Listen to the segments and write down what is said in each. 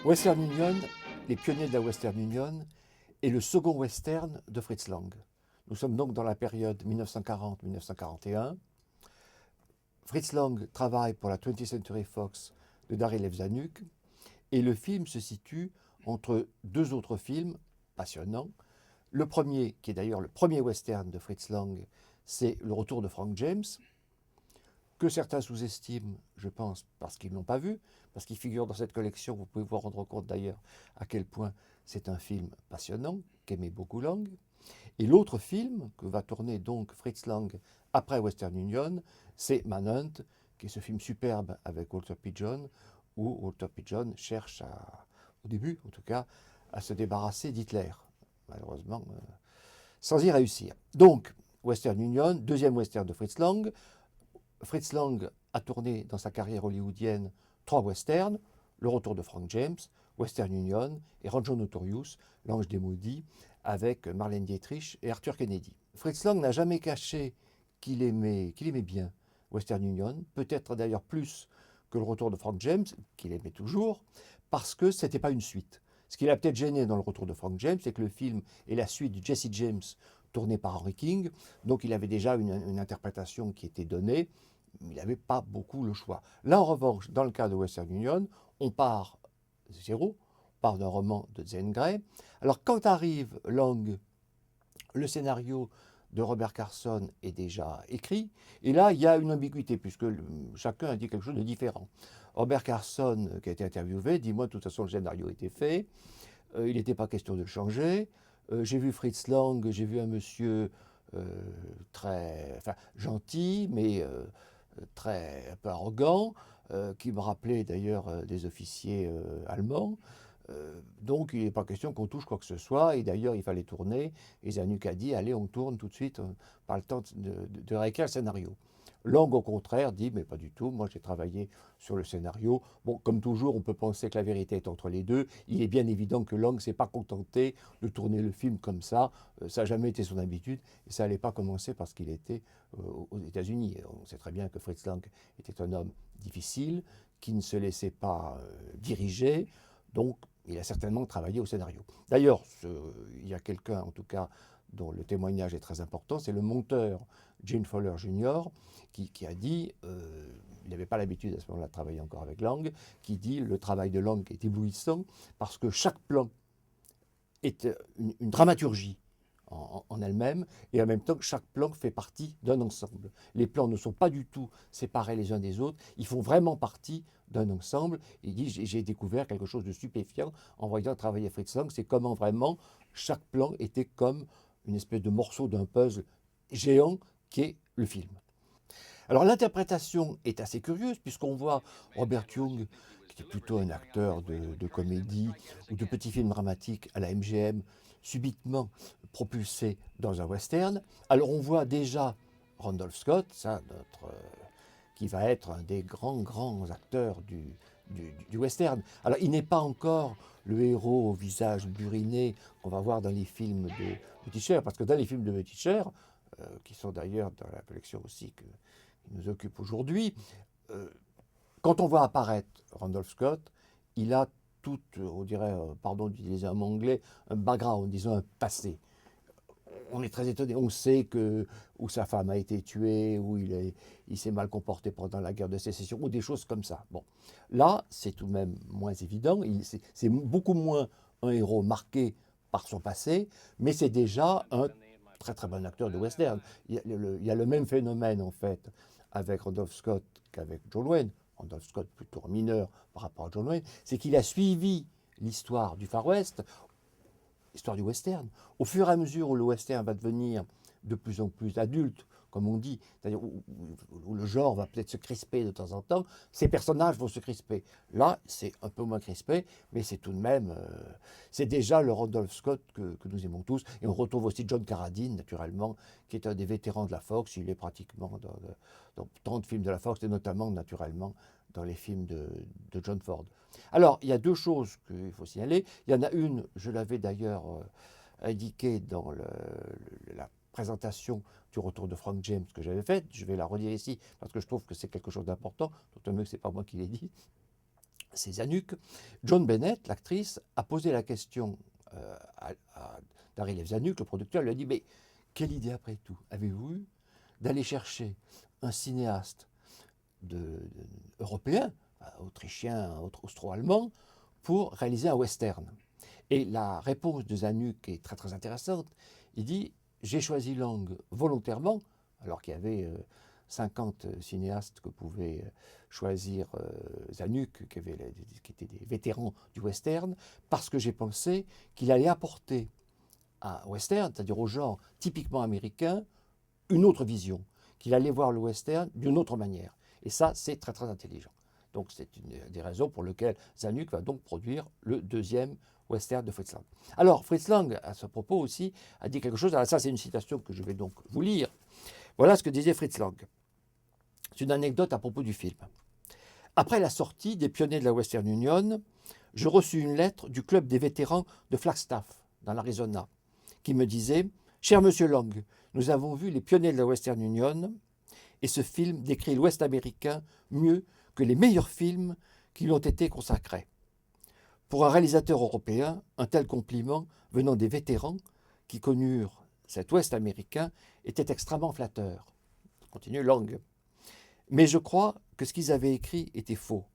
Western Union, les pionniers de la Western Union, est le second western de Fritz Lang. Nous sommes donc dans la période 1940-1941. Fritz Lang travaille pour la 20th Century Fox de Darryl F. Zanuck et le film se situe entre deux autres films passionnants. Le premier, qui est d'ailleurs le premier western de Fritz Lang, c'est Le Retour de Frank James, que certains sous-estiment, je pense, parce qu'ils ne l'ont pas vu, parce qu'il figure dans cette collection. Vous pouvez vous rendre compte d'ailleurs à quel point c'est un film passionnant, qu'aimait beaucoup Lang. Et l'autre film que va tourner donc Fritz Lang après Western Union, c'est Manhunt, qui est ce film superbe avec Walter Pidgeon, où Walter Pidgeon cherche, au début en tout cas, à se débarrasser d'Hitler, malheureusement, sans y réussir. Donc, Western Union, deuxième western de Fritz Lang. Fritz Lang a tourné dans sa carrière hollywoodienne 3 westerns, Le Retour de Frank James, Western Union et Rancho Notorious, L'Ange des Maudits, avec Marlène Dietrich et Arthur Kennedy. Fritz Lang n'a jamais caché qu'il aimait bien Western Union, peut-être d'ailleurs plus que Le Retour de Frank James, qu'il aimait toujours, parce que ce n'était pas une suite. Ce qui l'a peut-être gêné dans Le Retour de Frank James, c'est que le film est la suite du Jesse James tourné par Henry King, donc il avait déjà une interprétation qui était donnée, mais il n'avait pas beaucoup le choix. Là, en revanche, dans le cas de Western Union, on part de zéro, on part d'un roman de Zane Grey. Alors, quand arrive Lang, le scénario de Robert Carson est déjà écrit, et là, il y a une ambiguïté, puisque chacun a dit quelque chose de différent. Robert Carson, qui a été interviewé, dit « Moi, de toute façon, le scénario était fait, il n'était pas question de le changer. J'ai vu Fritz Lang, j'ai vu un monsieur très gentil, mais un peu arrogant, qui me rappelait d'ailleurs des officiers allemands. Donc il n'est pas question qu'on touche quoi que ce soit, et d'ailleurs il fallait tourner, et Zanuck a dit allez on tourne tout de suite, pas le temps de réécrire le scénario. Lang au contraire dit mais pas du tout, moi j'ai travaillé sur le scénario. Bon, comme toujours on peut penser que la vérité est entre les deux, il est bien évident que Lang ne s'est pas contenté de tourner le film comme ça n'a jamais été son habitude, et ça n'allait pas commencer parce qu'il était aux États-Unis. On sait très bien que Fritz Lang était un homme difficile, qui ne se laissait pas diriger, donc il a certainement travaillé au scénario. D'ailleurs, il y a quelqu'un, en tout cas, dont le témoignage est très important, c'est le monteur Gene Fowler Jr., qui a dit, il n'avait pas l'habitude à ce moment-là de travailler encore avec Lang, qui dit le travail de Lang est éblouissant parce que chaque plan est une dramaturgie en elle-même, et en même temps que chaque plan fait partie d'un ensemble. Les plans ne sont pas du tout séparés les uns des autres, ils font vraiment partie d'un ensemble. Il dit j'ai découvert quelque chose de stupéfiant en voyant travailler Fritz Lang, c'est comment vraiment chaque plan était comme une espèce de morceau d'un puzzle géant qui est le film. Alors l'interprétation est assez curieuse puisqu'on voit Robert Young, qui était plutôt un acteur de comédie ou de petits films dramatiques à la MGM, subitement propulsé dans un western. Alors on voit déjà Randolph Scott, qui va être un des grands acteurs du western. Alors il n'est pas encore le héros au visage buriné qu'on va voir dans les films de Betty parce que dans les films de Betty qui sont d'ailleurs dans la collection aussi qui nous occupe aujourd'hui, quand on voit apparaître Randolph Scott, il a tout, on dirait, pardon d'utiliser un mot anglais, un background, disons un passé. On est très étonné, on sait où sa femme a été tuée, où il s'est mal comporté pendant la guerre de sécession, ou des choses comme ça. Bon, là, c'est tout de même moins évident, c'est beaucoup moins un héros marqué par son passé, mais c'est déjà un très bon acteur de western. Il y a le même phénomène en fait avec Randolph Scott qu'avec John Wayne. Randolph Scott plutôt mineur par rapport à John Wayne, c'est qu'il a suivi l'histoire du Far West, l'histoire du western. Au fur et à mesure où le western va devenir de plus en plus adulte, comme on dit, c'est-à-dire où le genre va peut-être se crisper de temps en temps, ces personnages vont se crisper. Là, c'est un peu moins crispé, mais c'est tout de même, c'est déjà le Randolph Scott que nous aimons tous. Et on retrouve aussi John Carradine, naturellement, qui est un des vétérans de la Fox. Il est pratiquement dans tant de films de la Fox, et notamment, naturellement, dans les films de John Ford. Alors, il y a deux choses qu'il faut signaler. Il y en a une, je l'avais d'ailleurs indiqué dans la présentation du Retour de Frank James que j'avais faite. Je vais la relire ici parce que je trouve que c'est quelque chose d'important, d'autant mieux que ce n'est pas moi qui l'ai dit. c'est Zanuck. John Bennett, l'actrice, a posé la question à Darry Lev Zanuck, le producteur, lui a dit, mais quelle idée après tout avez-vous eu d'aller chercher un cinéaste européen, autrichien, austro-allemand, pour réaliser un western? Et la réponse de Zanuck est très très intéressante. Il dit, j'ai choisi Lang volontairement, alors qu'il y avait 50 cinéastes que pouvait choisir Zanuck, qui étaient des vétérans du western, parce que j'ai pensé qu'il allait apporter à western, c'est-à-dire au genre typiquement américain, une autre vision, qu'il allait voir le western d'une autre manière. Et ça, c'est très très intelligent. Donc c'est une des raisons pour lesquelles Zanuck va donc produire le deuxième western de Fritz Lang. Alors Fritz Lang, à ce propos aussi, a dit quelque chose, alors ça c'est une citation que je vais donc vous lire. Voilà ce que disait Fritz Lang. C'est une anecdote à propos du film. Après la sortie des pionniers de la Western Union, je reçus une lettre du club des vétérans de Flagstaff, dans l'Arizona, qui me disait « Cher Monsieur Lang, nous avons vu les pionniers de la Western Union et ce film décrit l'Ouest américain mieux que les meilleurs films qui lui ont été consacrés. Pour un réalisateur européen, un tel compliment venant des vétérans qui connurent cet Ouest américain était extrêmement flatteur. » Continue Lang. Mais je crois que ce qu'ils avaient écrit était faux.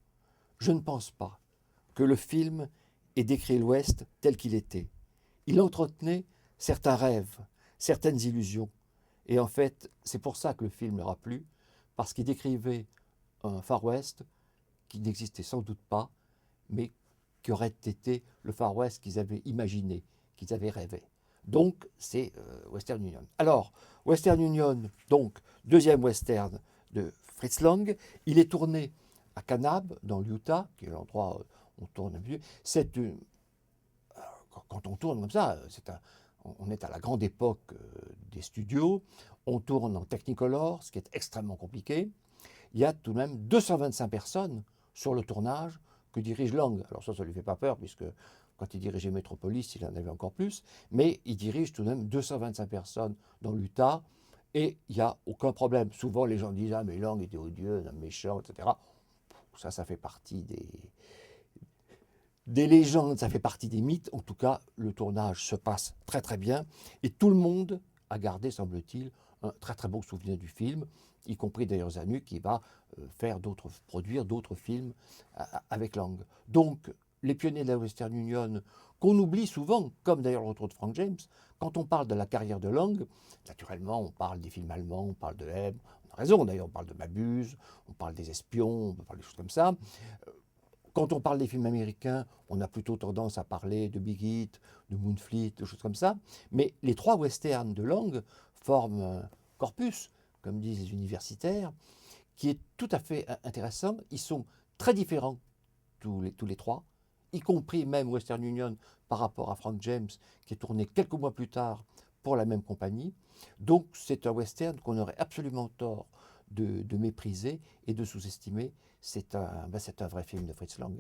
Je ne pense pas que le film ait décrit l'Ouest tel qu'il était. Il entretenait certains rêves, certaines illusions. Et en fait, c'est pour ça que le film leur a plu, parce qu'il décrivait un Far West qui n'existait sans doute pas, mais qui aurait été le Far West qu'ils avaient imaginé, qu'ils avaient rêvé. Donc, c'est Western Union. Alors, Western Union, donc, deuxième western de Fritz Lang. Il est tourné à Kanab, dans l'Utah, qui est l'endroit où on tourne un peu. Quand on tourne comme ça, on est à la grande époque des studios. On tourne en Technicolor, ce qui est extrêmement compliqué. Il y a tout de même 225 personnes sur le tournage que dirige Lang. Alors ça ne lui fait pas peur, puisque quand il dirigeait Metropolis, il en avait encore plus. Mais il dirige tout de même 225 personnes dans l'Utah. Et il n'y a aucun problème. Souvent, les gens disent « Ah, mais Lang était odieux, méchant, etc. » Ça fait partie des légendes, ça fait partie des mythes. En tout cas, le tournage se passe très très bien. Et tout le monde a gardé, semble-t-il, un très très bon souvenir du film, y compris d'ailleurs Zanuck qui va produire d'autres films avec Lang. Donc, les pionniers de la Western Union, qu'on oublie souvent, comme d'ailleurs le retour de Frank James, quand on parle de la carrière de Lang, naturellement, on parle des films allemands, on parle de M, on a raison d'ailleurs, on parle de Mabuse, on parle des espions, on parle des choses comme ça. Quand on parle des films américains, on a plutôt tendance à parler de Big Hit, de Moonfleet, de choses comme ça. Mais les trois westerns de Lang forment un corpus, comme disent les universitaires, qui est tout à fait intéressant. Ils sont très différents, tous les trois, y compris même Western Union par rapport à Frank James, qui est tourné quelques mois plus tard pour la même compagnie. Donc c'est un western qu'on aurait absolument tort de mépriser et de sous-estimer. C'est un vrai film de Fritz Lang.